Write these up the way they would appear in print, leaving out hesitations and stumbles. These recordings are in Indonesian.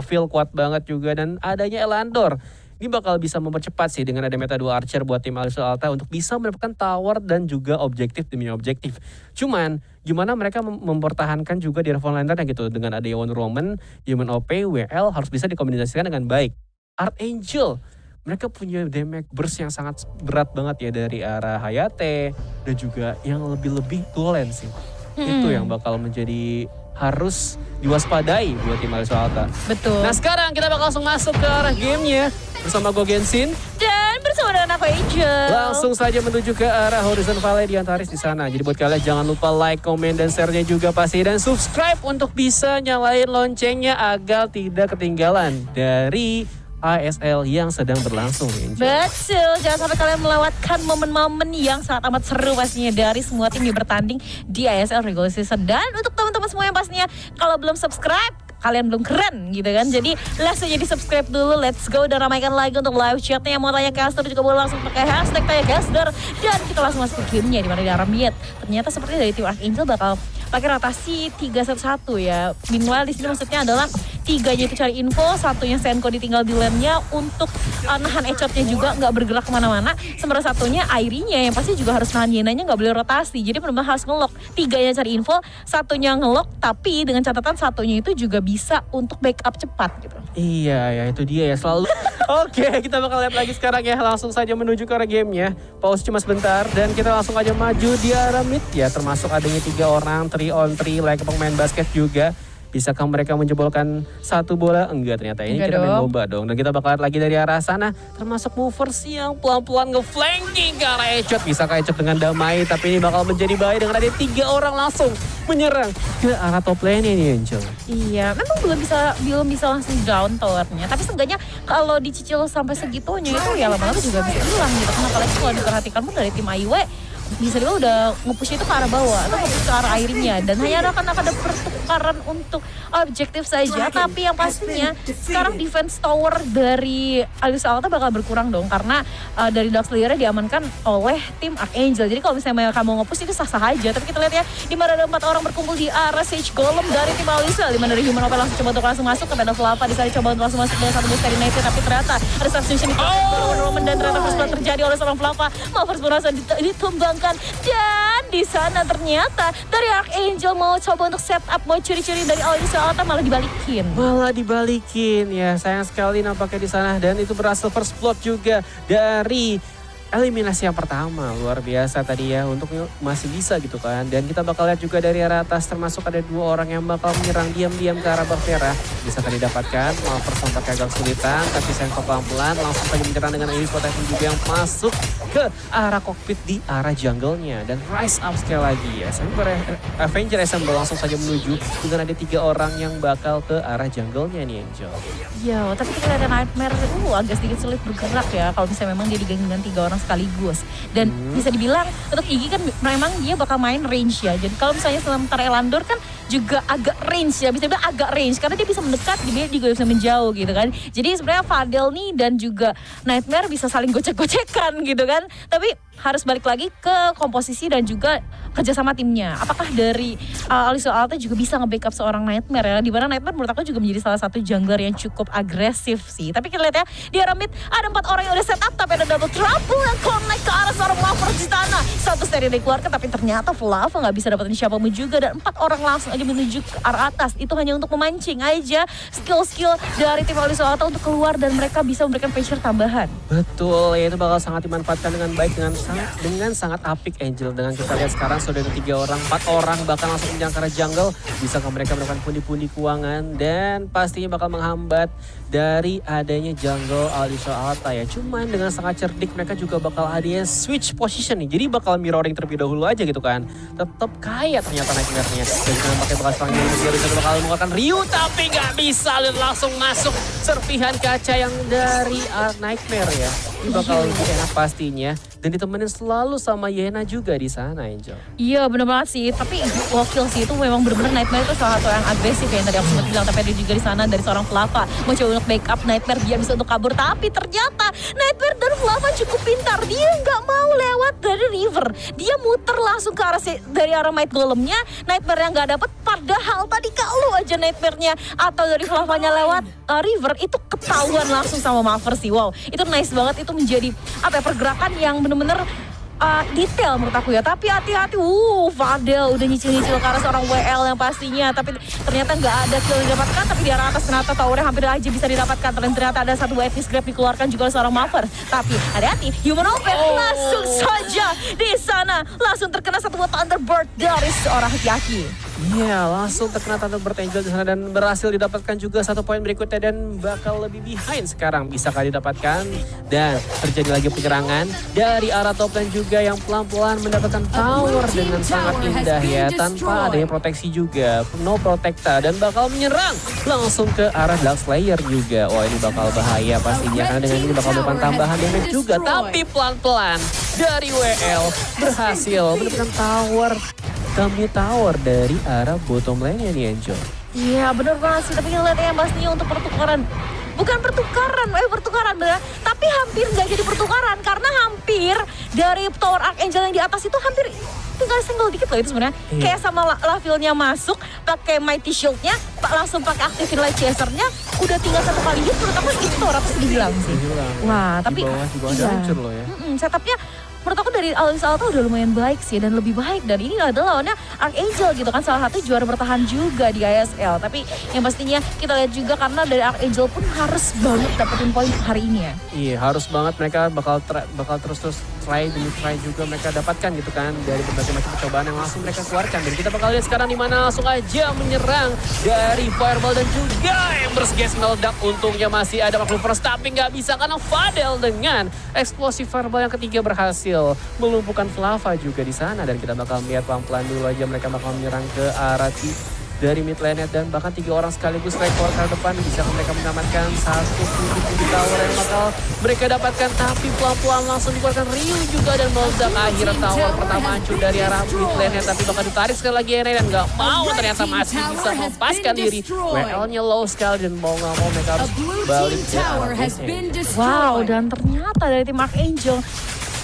Feel kuat banget juga dan adanya Elandor. Ini bakal bisa mempercepat sih dengan ada meta 2 Archer buat tim Alisal Alta untuk bisa mendapatkan tower dan juga objektif demi objektif. Cuman gimana mereka mempertahankan juga di level laner gitu dengan ada Wonder Woman, Human OP, WL harus bisa dikombinasikan dengan baik. Archangel mereka punya damage burst yang sangat berat banget ya dari arah Hayate dan juga yang lebih-lebih Golen sih. Itu yang bakal menjadi harus diwaspadai buat tim Alisal Alta. Betul. Nah sekarang kita bakal langsung masuk ke arah gamenya bersama gue Genshin. Dan bersama dengan aku Angel. Langsung saja menuju ke arah Horizon Valley di Antares di sana. Jadi buat kalian jangan lupa like, komen, dan share-nya juga pasti. Dan subscribe untuk bisa nyalain loncengnya agar tidak ketinggalan dari ASL yang sedang berlangsung. Angel. Betul, jangan sampai kalian melewatkan momen-momen yang sangat amat seru pastinya dari semua tim yang bertanding di ASL Regular Season. Dan untuk teman-teman semua yang pastinya kalau belum subscribe, kalian belum keren gitu kan. Jadi langsung jadi subscribe dulu, let's go. Dan ramaikan lagi untuk live chatnya. Yang mau tanya caster juga boleh langsung pakai hashtag tanya caster. Dan kita langsung masuk ke gamenya di mana di arah mid. Ternyata seperti dari tim Archangel bakal pakai rotasi 3-1-1 ya. Meanwhile di sini maksudnya adalah 3-nya itu cari info, 1-nya Senko ditinggal di lane-nya untuk nahan echotnya juga nggak bergerak kemana-mana. Sementara 1-nya Airinya yang pasti juga harus nahan Yenanya nggak boleh rotasi. Jadi benar-benar harus ngelock. 3-nya cari info, 1-nya ngelock, tapi dengan catatan 1-nya itu juga bisa untuk backup cepat gitu. Iya ya itu dia ya selalu. Oke kita bakal lihat lagi sekarang ya. Langsung saja menuju ke arah gamenya. Pause cuma sebentar dan kita langsung aja maju di arah mid ya. Termasuk adanya 3 orang 3-on-3 like pemain basket juga. Bisakah mereka menjebolkan 1 bola? Enggak ternyata ini kita main MOBA dong. Dan kita bakal lihat lagi dari arah sana. Termasuk movers yang pelan-pelan nge-flanking ke arah Echot. Bisakah Echot dengan damai? Tapi ini bakal menjadi bahaya dengan ada 3 orang langsung menyerang ke arah top lane ini Angel. Iya, memang belum bisa langsung down towernya. Tapi seenggaknya kalau dicicil sampai segitunya itu ya lama-lama juga bisa hilang gitu. Karena apalagi kalau diperhatikan pun dari tim AIW bisa dibilang udah nge-push itu ke arah bawah atau nge-push ke arah airnya. Dan hanya akan ada pertukaran untuk objektif saja. Tapi yang pastinya sekarang defense tower dari Alisal Alta bakal berkurang dong. Karena dari Dark Slayer diamankan oleh tim Archangel. Jadi kalau misalnya mereka mau nge-push itu sah-sah aja. Tapi kita lihat ya, di mana ada 4 orang berkumpul di arah Sage Golem dari tim Alisal. Di mana dari Human OP langsung coba untuk langsung masuk. Kepada Flava di sana coba untuk langsung masuk dengan 1 boost dari Nate. Tapi ternyata ada substitution di Roman dan ternyata first blood terjadi oleh seorang Flava. First blood ditumbang. Dan di sana ternyata dari Archangel mau coba untuk setup, mau curi-curi dari Alisal Alta malah dibalikin. Malah dibalikin ya, sayang sekali nampaknya di sana dan itu berhasil first blood juga dari eliminasi yang pertama. Luar biasa tadi ya untuk masih bisa gitu kan. Dan kita bakal lihat juga dari arah atas termasuk ada 2 orang yang bakal menyerang diam-diam ke arah Bavera. Bisa tadi dapatkan, malah first nampaknya agak kesulitan tapi Senko pelan-pelan langsung saja menyerang dengan Iris Protection juga yang masuk ke arah kokpit di arah jungle-nya. Dan rise up sekali lagi ya. Avenger Assemble langsung saja menuju dengan ada 3 orang yang bakal ke arah jungle-nya nih Angel. Ya, tapi kita lihat Nightmare agak sedikit sulit bergerak ya kalau misalnya memang dia diganggu dengan 3 orang sekaligus. Dan bisa dibilang untuk Iggy kan memang dia bakal main range ya. Jadi kalau misalnya sementara Elandor kan juga agak range ya. Bisa dibilang agak range karena dia bisa mendekat, dia juga bisa menjauh gitu kan. Jadi sebenarnya Fadel nih dan juga Nightmare bisa saling gocek-gocekan gitu kan. Tapi harus balik lagi ke komposisi dan juga kerjasama timnya. Apakah dari Alisal Alta juga bisa nge-backup seorang Nightmare ya. Dimana Nightmare menurut aku juga menjadi salah satu jungler yang cukup agresif sih. Tapi kita lihat ya di arah mid ada 4 orang yang udah set up tapi ada double trouble yang connect ke arah seorang Flava di sana. Satu seri dikeluarkan tapi ternyata Flava nggak bisa dapetin siapapun juga dan 4 orang langsung aja menuju ke arah atas. Itu hanya untuk memancing aja skill-skill dari tim Alisal Alta untuk keluar dan mereka bisa memberikan pressure tambahan. Betul, ya itu bakal sangat dimanfaatkan dengan baik dengan sangat apik Angel. Dengan kita lihat sekarang sudah ada 3 orang, 4 orang bahkan langsung menyerang ke arah jungle. Bisakah mereka melakukan pundi-pundi keuangan dan pastinya bakal menghambat dari adanya jungle Alisal Alta ya. Cuman dengan sangat cerdik mereka juga bakal adanya switch position nih. Jadi bakal mirroring terlebih dahulu aja gitu kan. Tetap kaya ternyata Nightmare-nya. Dan kita pakai bakal serang dia bisa bakal mengeluarkan Ryu tapi nggak bisa langsung masuk serpihan kaca yang dari Nightmare ya. Ini bakal lebih enak pastinya dan ditemenin selalu sama Yena juga di sana, Angel. Iya bener banget sih, tapi gokil sih itu memang bener-bener Nightmare itu salah satu yang agresif ya yang tadi aku sempat bilang, tapi ada juga di sana dari seorang Flava mau coba untuk backup Nightmare, dia bisa untuk kabur, tapi ternyata Nightmare dan Flava cukup pintar, dia nggak mau lewat dari river, dia muter langsung ke arah dari arah Might Golemnya, Nightmare yang nggak dapet, padahal tadi kalau aja Nightmare-nya atau dari Flavanya lewat river itu ketahuan langsung sama Maver sih. Wow, itu nice banget, itu menjadi apa ya, pergerakan yang bener-bener detail menurut aku ya. Tapi hati-hati, Fadel udah nyicil-nyicil ke arah seorang WL yang pastinya, tapi ternyata nggak ada kill didapatkan, tapi di arah atas ternyata towernya hampir aja bisa didapatkan, dan ternyata ada satu epic grab dikeluarkan juga oleh seorang Maver. Tapi hati-hati, Human Open langsung saja di sana langsung terkena satu buah Thunderbird dari seorang Yaki. Iya, langsung terkena Thunderbird Angel di sana dan berhasil didapatkan juga 1 poin berikutnya dan bakal lebih behind sekarang. Bisakah didapatkan? Dan terjadi lagi penyerangan dari arah top lane juga yang pelan-pelan mendapatkan tower dengan sangat indah ya, tanpa adanya proteksi juga, no protecta, dan bakal menyerang langsung ke arah Dark Slayer juga. Wah, ini bakal bahaya pastinya karena dengan ini bakal melakukan tambahan damage juga, tapi pelan-pelan dari WL berhasil mendapatkan kami tower dari arah bottom lane-nya nih, Angel. Iya bener banget sih, tapi ngeliat yang pastinya untuk pertukaran. Bukan pertukaran bener, tapi hampir nggak jadi pertukaran karena hampir dari tower Archangel yang di atas itu hampir tinggal single dikit loh itu sebenarnya. Kayak sama Lavilnya masuk, pakai Mighty Shield-nya, langsung pakai aktifin Light Chaser-nya, udah tinggal 1 kali hit, menurut aku itu tower atas dibilang sih. Wah, tapi di bawah juga ada hancur loh ya. Setupnya menurut aku dari Alisa Alta udah lumayan baik sih dan lebih baik, dan ini adalah lawannya Archangel gitu kan, salah satu juara bertahan juga di ISL. Tapi yang pastinya kita lihat juga karena dari Archangel pun harus banget dapetin poin hari ini ya. Iya harus banget, mereka bakal terus try juga mereka dapatkan gitu kan dari berbagai macam percobaan yang langsung mereka keluarkan. Dan kita bakal lihat sekarang di mana langsung aja menyerang dari Fireball dan juga Embers Gas meledak. Untungnya masih ada 40%, tapi nggak bisa karena Fadel dengan eksplosif Fireball yang ketiga berhasil melumpuhkan Flava juga di sana. Dan kita bakal melihat pelan-pelan dulu aja mereka bakal menyerang ke arah dari mid lane dan bahkan 3 orang sekaligus rekor ke depan. Bisa mereka menamatkan 1 di tower yang bakal mereka dapatkan, tapi pelan-pelan langsung dikeluarkan Ryu juga dan meledak. Akhirnya tower pertama hancur dari arah mid lane, tapi bakal ditarik sekali lagi Ene dan nggak mau, ternyata masih bisa melepaskan diri. WL-nya low sekali dan mau nggak mau mereka harus balik ke arah base-nya. Wow, dan ternyata dari tim Archangel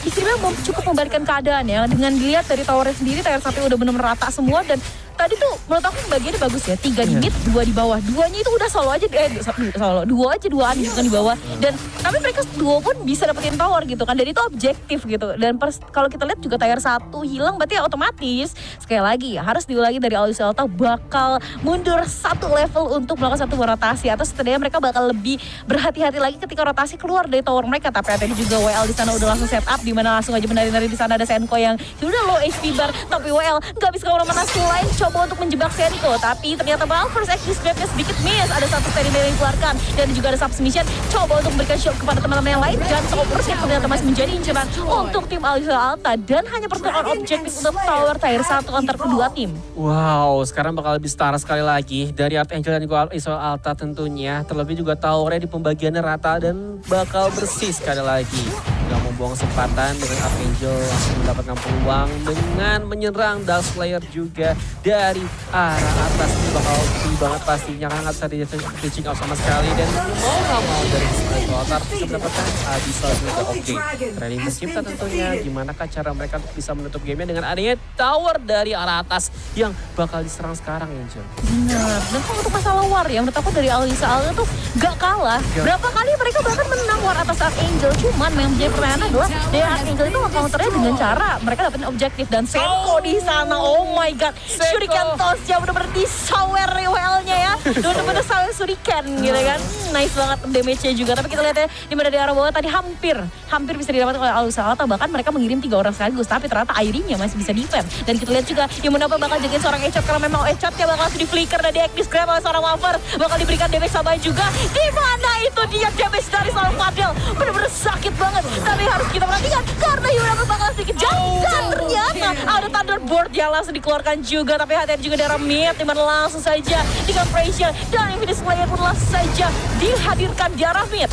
istilahnya cukup membalikan keadaan ya, dengan dilihat dari towernya sendiri, tower 1 udah benar-benar rata semua, dan tadi tuh menurut aku bagiannya bagus ya, 3 di mid, 2 di bawah, 2-nya itu udah solo aja, 2 aja 2-an gitu kan di bawah, dan tapi mereka 2 pun bisa dapetin tower gitu kan, dan itu objektif gitu. Dan kalau kita lihat juga tier 1 hilang, berarti ya otomatis sekali lagi ya harus diulangi dari Alisa Alta bakal mundur 1 level untuk melakukan 1 rotasi, atau setidaknya mereka bakal lebih berhati-hati lagi ketika rotasi keluar dari tower mereka. Tapi tadi juga WL di sana udah langsung set up, di mana langsung aja menari-nari di sana ada Senko yang sudah low HP bar, tapi WL nggak bisa kemana-mana selain coba untuk menjebak Senko, tapi ternyata Malphite X grabnya sedikit miss. Ada satu stand yang dikeluarkan dan juga ada submission coba untuk memberikan shock kepada teman-teman yang lain, dan Topers yang ternyata masih menjadi inceran untuk tim Alisa Alta, dan hanya pertukaran objektif untuk tower tier 1 antar kedua tim. Wow, sekarang bakal lebih setara sekali lagi dari Archangel dan juga Alisa Alta tentunya, terlebih juga towernya di pembagiannya rata dan bakal bersih sekali lagi. Gak membuang kesempatan dengan Archangel langsung mendapatkan peluang dengan menyerang Dark Slayer juga dari arah atas. Ini bakal tinggi banget pastinya karena nggak bisa di-reaching out sama sekali, dan mau nggak mau dari Altar bisa mendapatkan Abyssal juga. Oke, training mencipta tentunya gimana cara mereka untuk bisa menutup gamenya dengan adanya tower dari arah atas yang bakal diserang sekarang, Angel. Benar, dan kalau untuk masalah war ya, menurut aku dari Alisa Alta tuh gak kalah. Berapa kali mereka bahkan menang war atas Archangel, cuman yang menjadi pertanyaan adalah dari Archangel itu counternya dengan cara mereka dapetin objektif, dan Senko di sana, oh my god, Shuriken toss ya bener-bener disawer WL-nya ya, bener-bener sawer Shuriken gitu kan. Nice banget damage-nya juga, tapi kita lihat ya di mana di arah bawah tadi hampir bisa didapatkan oleh Alisa Alta, bahkan mereka mengirim 3 orang sekaligus, tapi ternyata Airy-nya masih bisa defend. Dan kita lihat juga yang menapa bakal jagain seorang Echot, karena memang Echotnya bakal langsung di flicker dan di grab oleh seorang Waver, bakal diberikan damage sama juga. Di mana itu dia damage dari seorang Fadel, bener-bener sakit banget, tapi harus kita perhatikan karena Yuna bakal sedikit jauh, dan ternyata ada Thunderbolt yang langsung dikeluarkan juga. Tapi hati-hati juga dari mid, dimana langsung saja dengan pressure dan Infinite Slayer pun langsung saja dihadirkan di arah mid.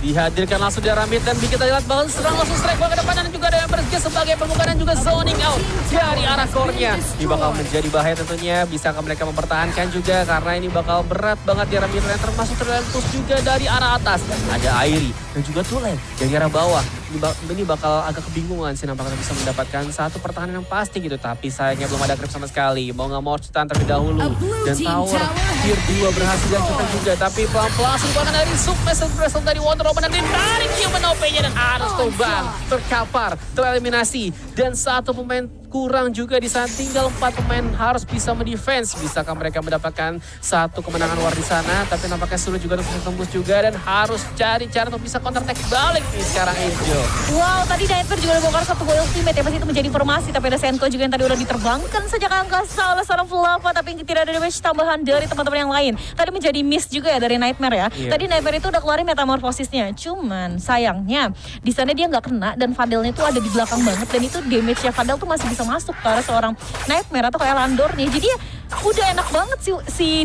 dihadirkan langsung di arah mid dan kita lihat bahwa serang langsung strike ball ke depan dan juga ada yang bergerak sebagai pembuka dan juga zoning out dari arah core-nya. Ini bakal menjadi bahaya tentunya, bisakah mereka mempertahankan juga karena ini bakal berat banget di arah mid lane, termasuk terlihat push juga dari arah atas. Ada Airi dan juga Tulen dari arah bawah. Ini bakal agak kebingungan sih nampaknya bisa mendapatkan satu pertahanan yang pasti gitu, tapi sayangnya belum ada creep sama sekali. Mau nggak mau harus ditahan terlebih dahulu dan tower tier 2 berhasil dihancurkan juga, tapi pelan-pelan langsung dikeluarkan dari submessage berasal dari Wonder Woman dan ditarik human OP-nya dan harus tumbang, terkapar, tereliminasi dan satu pemain kurang juga di sana, tinggal 4 pemain harus bisa mendefense. Bisakah mereka mendapatkan satu kemenangan war di sana? Tapi nampaknya sulit juga untuk tembus juga dan harus cari cara untuk bisa counter attack balik nih sekarang Angel. Wow, tadi Nightmare juga udah bongkar satu gol ultimate ya, pasti itu menjadi informasi. Tapi ada Senko juga yang tadi udah diterbangkan sejak angkasa oleh seorang Flava, tapi tidak ada damage tambahan dari teman-teman yang lain. Tadi menjadi miss juga ya dari Nightmare ya. Iya. Tadi Nightmare itu udah keluarin metamorfosisnya, cuman sayangnya di sana dia nggak kena dan Fadelnya tuh ada di belakang banget, dan itu damage-nya Fadel tuh masih bisa masuk ke arah seorang Nightmare atau kayak Landornya. Jadi ya udah enak banget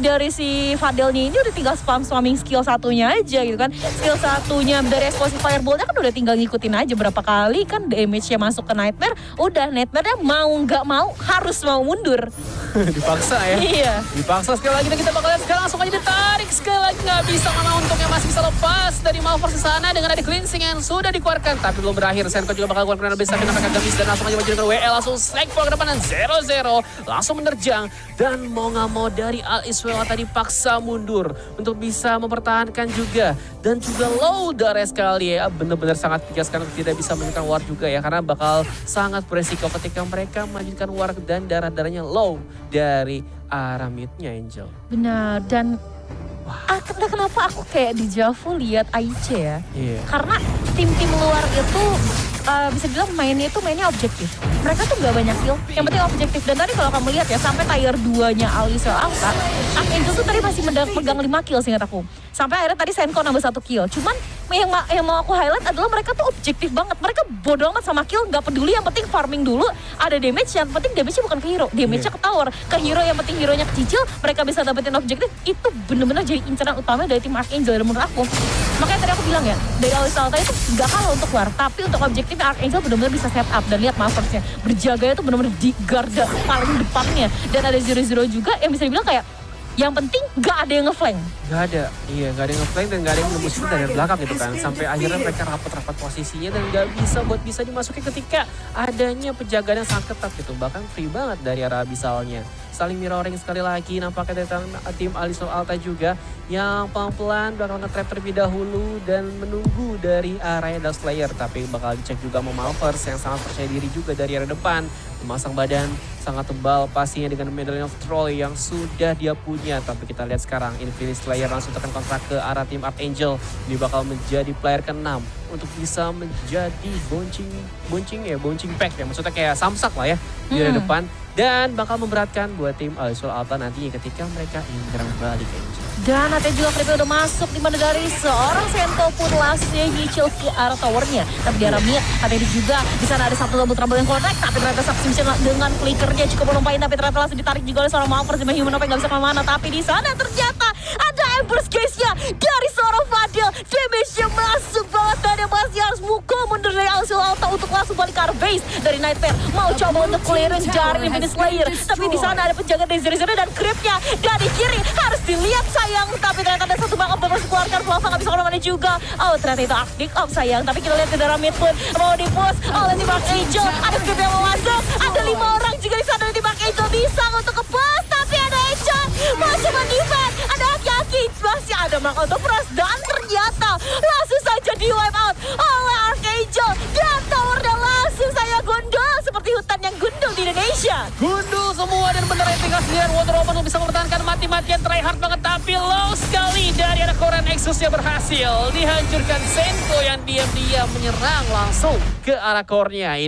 dari si Fadelnya ini udah tinggal spamming skill satunya aja gitu kan. Skill satunya dari explosive fireball-nya kan udah tinggal ngikutin aja berapa kali kan damage-nya masuk ke Nightmare. Udah Nightmare-nya mau nggak mau harus mau mundur. Dipaksa ya. Iya. Dipaksa sekali lagi dan kita bakal lihat sekarang langsung aja ditarik sekali lagi, nggak bisa, mana untungnya masih bisa lepas dari Malphite di sana dengan ada cleansing yang sudah dikeluarkan tapi belum berakhir. Senko juga bakal keluar lebih sakit nampaknya gamis dan langsung aja maju dengan WL langsung select for ke depan dan 0-0 langsung menerjang dan mau nggak mau dari Al Iswell tadi paksa mundur untuk bisa mempertahankan juga dan juga low dari sekali ya, benar-benar sangat bijak karena tidak bisa menekan war juga ya, karena bakal sangat beresiko ketika mereka melanjutkan war dan darah-darahnya low dari arah midnya Angel. Benar, dan kenapa aku kayak di Javu lihat Aiche ya? Iya. Karena tim-tim luar itu bisa bilang mainnya objektif. Mereka tuh gak banyak kill, yang penting objektif. Dan tadi kalau kamu lihat ya, sampai tier 2-nya Alisal Alta, Archangel tuh tadi masih pegang 5 kill seingat aku. Sampai akhirnya tadi Senko nambah 1 kill. Cuman yang mau aku highlight adalah mereka tuh objektif banget. Mereka bodo amat sama kill, gak peduli, yang penting farming dulu. Ada damage, yang penting damage-nya bukan ke hero, damage-nya ke tower. Ke hero yang penting hero-nya kecil, mereka bisa dapetin objektif. Itu bener-bener jadi incaran utama dari tim Archangel dan menurut aku. Makanya tadi aku bilang ya, dari Alisal Alta itu gak kalah untuk war, tapi untuk objektifnya Archangel benar-benar bisa set up. Dan lihat Malphite-nya berjaganya tuh benar-benar di garda paling depannya. Dan ada 0-0 juga yang bisa dibilang kayak yang penting gak ada yang ngeflank. Gak ada, iya gak ada yang ngeflank dan gak ada yang nembus dari belakang gitu kan. Sampai akhirnya mereka rapat-rapat posisinya dan gak bisa dimasuki ketika adanya penjagaan yang sangat ketat gitu. Bahkan free banget dari arah Abissalnya. Saling mirroring sekali lagi nampaknya dari tim Alisal Alta juga yang pelan-pelan bakal nge-trap terlebih dahulu dan menunggu dari arahnya Dark Slayer. Tapi bakal dicek juga sama Malphite yang sangat percaya diri juga dari arah depan. Memasang badan sangat tebal pastinya dengan Medallion of Troy yang sudah dia punya. Tapi kita lihat sekarang Infinity Slayer langsung tekan kontrak ke arah tim Archangel. Ini bakal menjadi player ke-6 untuk bisa menjadi bouncing pack ya. Maksudnya kayak samsak lah ya di arah depan. Dan bakal memberatkan buat tim Alisal Alta nantinya ketika mereka ingin menyerang balik Angel. Dan nanti juga creepnya udah masuk di mana dari seorang Senko pun lastnya nyicil ke arah towernya. Tapi di arah mid, nanti juga di sana ada satu double trouble yang connect. Tapi ternyata Substitution dengan flickernya cukup melumpahin. Tapi ternyata langsung ditarik juga oleh seorang Malphite sama Human Ope nggak bisa kemana-mana. Tapi di sana ternyata ada Ember's Gaze-nya dari seorang Fadel. Damage-nya masuk banget dan dia masih harus mukul mundur dari Alisal Alta untuk langsung balik ke arah base dari Nightmare. Mau coba untuk clearance dari Infinity Slayer, tapi di sana ada penjaga dari Zero dan creepnya dari kiri harus dilihat sayang, tapi ternyata ada satu backup yang harus dikeluarkan. Flava nggak bisa kemana-mana juga. Oh ternyata itu Arctic Up sayang, tapi kita lihat di dalam mid pun mau di-push oleh tim Archangel. Ada creep yang mau masuk, ada 5 orang juga di sana dari tim Archangel bisa untuk ke-push, tapi ada Echan masih mendefend, ada Aki-Aki, masih ada Mark Autopros dan ternyata langsung saja di wipe out oleh Archangel dan towernya langsung saya gondol seperti hutan yang gundul di Indonesia. Gundul semua dan bener epic aslian Wonder Woman bisa mempertahankan mati-matian, try hard banget tapi low sekali dari arah Korean Exodus-nya berhasil dihancurkan. Senko yang diam-diam menyerang langsung ke arah core-nya. Ini